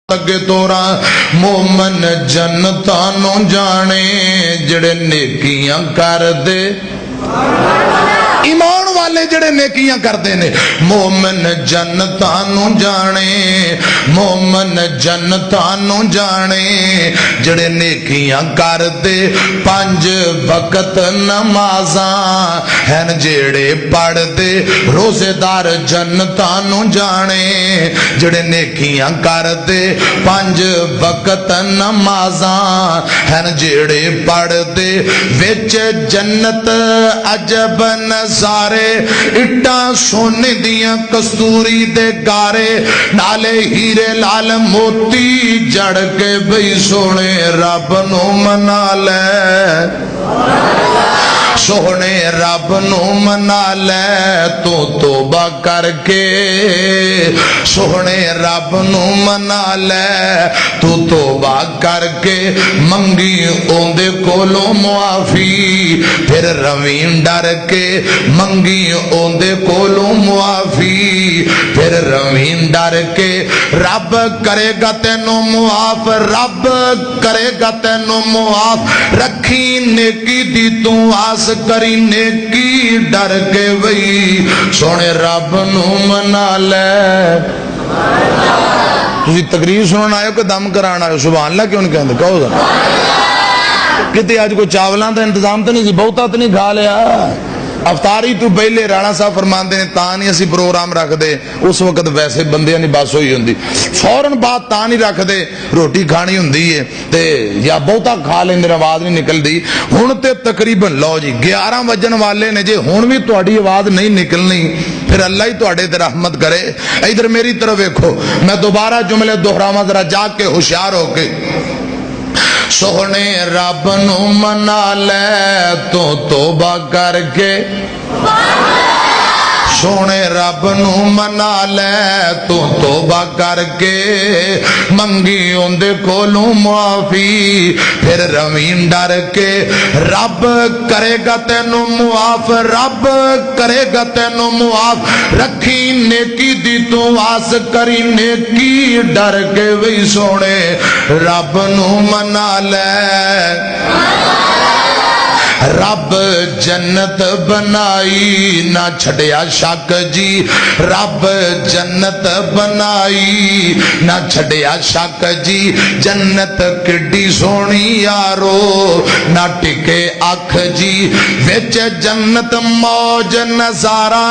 تگے تورا مومن جنتاں نو جانے جڑے نیکیاں کر دے ایمان والے جڑے نیکیاں کردے نے مومن جنتاں نو جانے مومن جنتاں نو جانے جڑے نیکیاں کردے پنج وقت نمازاں ہن جڑے پڑھ دے روزے دار جنتاں نو جانے جڑے نیکیاں کردے پنج وقت نمازاں ہن جڑے پڑھ دے وچ جنت عجب نظارے اٹاں سونے دیاں کستوری دے گارے نالے ہیرے لال موتی جڑ کے بھئی سونے رب نو منا لے سونے رب نو منا لے تو توبہ کر کے سونے رب نو منا لے تو توبہ کر کے منگی اوندے کولو معافی پھر روین ڈر کے منگی اوندے کولو معافی پھر روین ڈر کے رب کرے گا تینو معاف رب کرے گا تینو معاف رکھی نیکی دی تو آس کری نیکی ڈر کے وئی سونے رب نو منا لے تسی تقریر سنن آئے ہو کہ دم کران آئے ہو سبحان اللہ کیوں نہیں کہندے کہو ذرا کتے آج کوئی چاولاں دا انتظام تو نہیں سی بہتا تو نہیں کھا لیا افطاری تو پہلے رانا صاحب فرماندے نے تاں نہیں اسی پروگرام رکھ دے اس وقت ویسے بندیاں نہیں بس ہوئی ہوندی فوراً بات تاں نہیں رکھ دے روٹی کھانی ہوندی ہے تے یا بہتا کھا لیندے آواز نہیں نکلدی ہن تے تقریباً لو جی 11 وجن والے نے جے ہن بھی تہاڈی آواز نہیں نکلنی پھر اللہ ہی تہاڈے تے رحمت کرے ادھر میری طرف دیکھو میں دوبارہ جملے دہراواں ذرا جاگ کے ہوشیار ہو کے سونے رب نو منا لے تو توبہ کر کے سونے رب نو منا لے تو توبہ کر کے منگی اوندے کولو معافی پھر روین ڈر کے رب کرے گا تینو معاف رب کرے گا تینو معاف رکھی نیکی دی تو آس کری نیکی ڈر کے وی سونے رب نو منا لے رب جنت بنائی نہ چھڑیا شک جی رب جنت بنائی نہ چھڑیا شک جی جنت کڈی سونی یارو نہ ٹکے اکھ جی وچ جنت موج نظارہ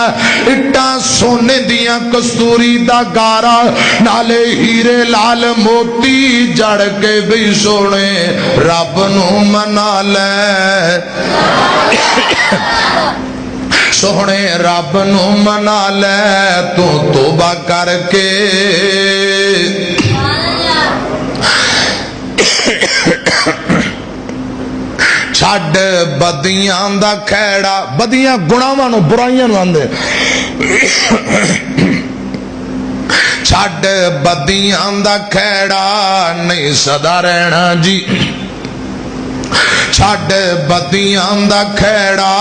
اٹاں سونے دیاں کستوری دا گارا نالے ہیرے لال موتی جڑ کے بھی سونے رب نو منا لے سونے رب نو منا لے تو توبہ کر کے چھڈ بدیاں دا کھیڑا بدیاں گناواں نو برائیاں نو آندے چھڈ بدیاں دا کھیڑا نہیں سدا رہنا جی چھڈ بدیاں دا کھیڑا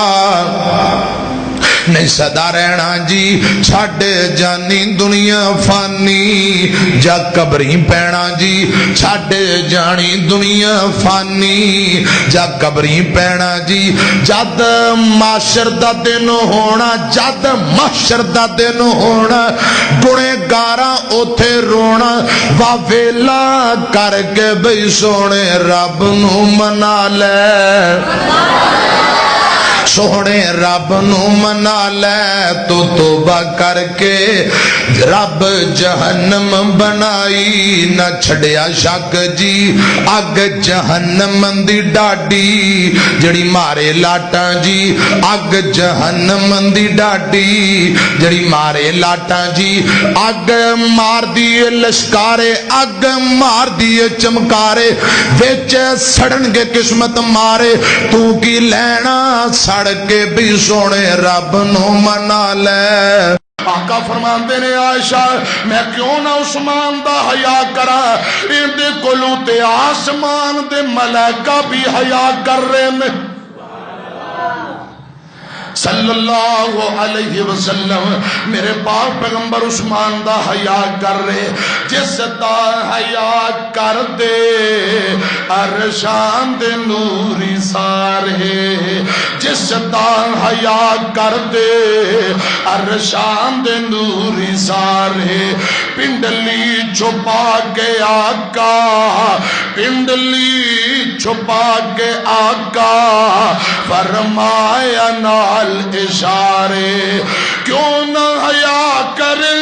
نہیں سدا رہنا جی چھڈ جانی دنیا فانی جا قبری پینا جی چھڈ جانی دنیا فانی جا قبری پینا جی جد معاشر دا دن ہونا جد معاشر دا دن ہونا گنے گاراں اوتھے رونا وا ویلا کر کے بھئی سونے رب نو منا لے سونے رب نو منا لے تو توبہ کر کے رب جہنم بنائی نہ چھڑیا شک جی اگ جہنم دی ڈاڈی جڑی مارے لاٹاں جی اگ جہنم دی ڈاڈی جڑی مارے لاٹاں جی اگ مار دیے لشکارے اگ مار دیے چمکارے وچ سڑن گے قسمت مارے تو کی لینا سڑ کے بھی سونے رب نو منا لے آقا فرماندے نے عائشہ میں کیوں نہ عثمان دا حیا کرا اندے کولو تے آسمان دے ملائکہ بھی حیا کر رہے نے صلی اللہ علیہ وسلم میرے پاک پیغمبر عثمان دا حیا کر رہے جس دا حیا کر دے عرشان دے نوری سارے جس دا حیا کر دے عرشان دے نوری سارے پنڈلی چھپا کے آقا پنڈلی چھپا کے آقا فرمایا نال اشارے کیوں نہ حیا کرے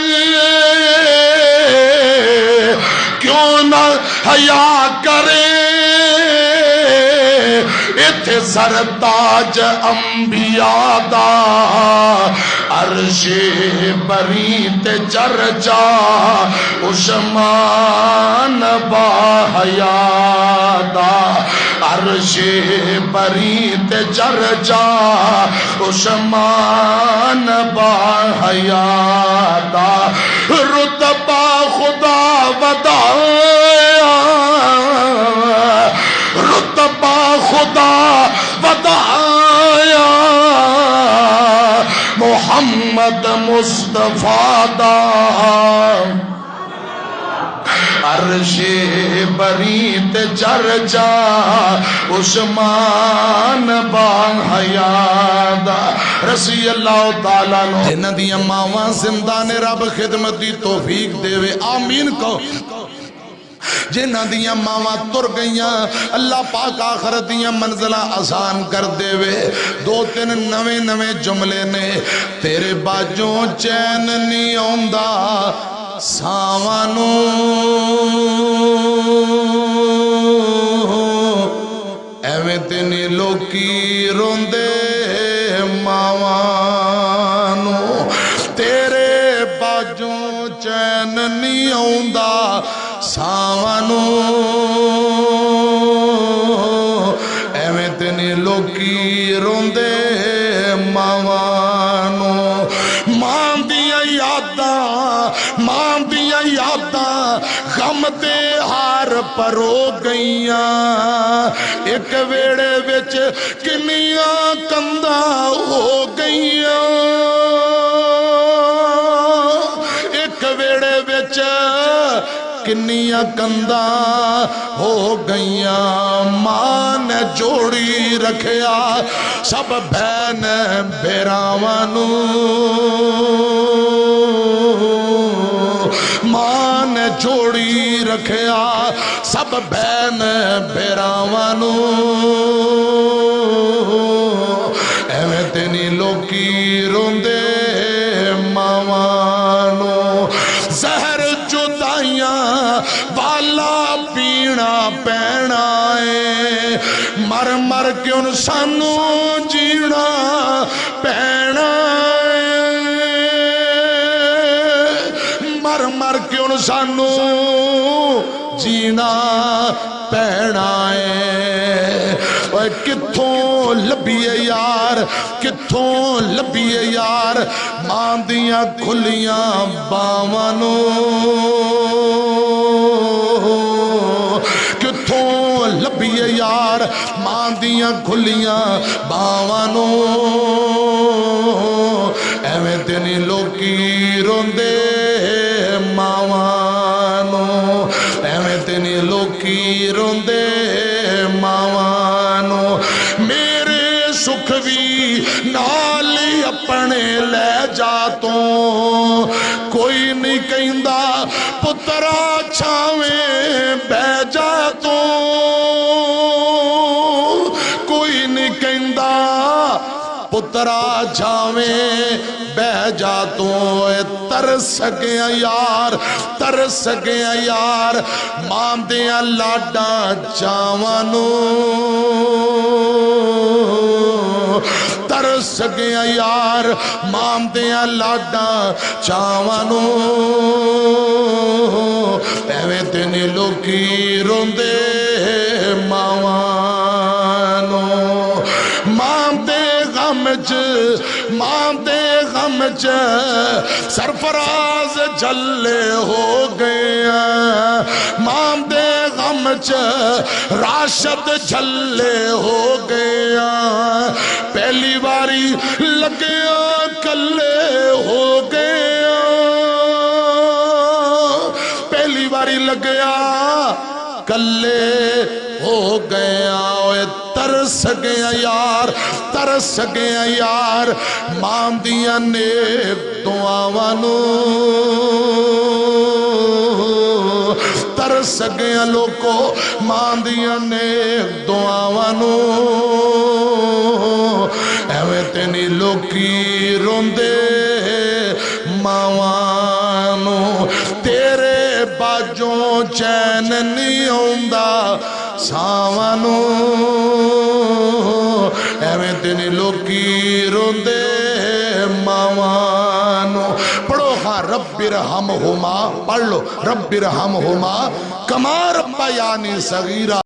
کیوں نہ حیا کرے ایتھے سرتاج انبیاء دا عرش بری تے چرچا عثمان با حیا دا عرش بری تے چرچا عثمان با حیا دا رتبہ خدا ودایا رتبہ خدا ودایا محمد مصطفیٰ دا عرش بری تے چرچا عثمان با حیا دا رضی اللہ تعالیٰ عنہ جنہ دیاں ماواں زندہ نے رب خدمت دی توفیق دے وے آمین کو جنہ دیاں ماواں تر گئیاں اللہ پاک آخرت دیاں منزلہ آسان کر دے وے دو تین نوے نوے جملے نے تیرے باجوں چین نہیں آندا ساوانو ایویں تینی لوکی روندے ماوانو تیرے باجوں چین نہیں آندا ساوانو ایویں تینی لوکی روندے ماوانو ماں دیاں یاداں غم دے ہار پرو گئیاں ایک ویڑے وچ کنیاں کنداں ہو گئیاں ایک ویڑے وچ کنیاں کنداں ہو گئیاں ماں نے جوڑی رکھیا سب بہن بیراوانو ماں نے جوڑی رکھیا سب بہن بیراوانو ایویں تینی لوکی روندے ماوانو زہر جدائیاں والا پینا پینا ہے مر مر کیوں سانو جینا پینا مر مر کیوں سانو جینا پینا ہے کتھوں لبیے یار کتھوں لبیے یار ماں دیاں کھلیاں باوانو کتھوں لبیے یار ماں دیاں کھلیاں باوانو ایویں تینی لوکی روندے ماوانو ایویں تینی لوکی روندے ماوانو میرے سکھ بھی نالی اپنے لے جاتوں کوئی نہیں کہندا پترا چھاویں بہ جاتوں کوئی نہیں کہندا پترا چھاویں بہ جاتوں ترس گیا یار ترس گیا یار ماں دیاں لاڈاں چاوانو ترس گیا یار ماں دیاں لاڈاں چاوانو ایویں تینی لوکی روندے ماوانو ماں دے غم ماں دے غم سرفراز جلے ہو گئے ماں دے غم چ راشد جھلے ہو گیا پہلی باری لگیا کلے ہو گیا پہلی باری لگیا کلے ہو گیا ترس گیا یار ترس گیا یار ماں دیاں نیک دعاوانو ترس گیا لوکو ماں دیاں نیک دعاوانو ایویں تینی لوکی روندے ماوانو تیرے باجوں چین نہیں آؤندا ساوانو ایویں تینی لوکی روندے ماوانو پڑھو ہاں رب ارحمہما پڑھ لو رب ارحمہما کما ربیانی صغیرہ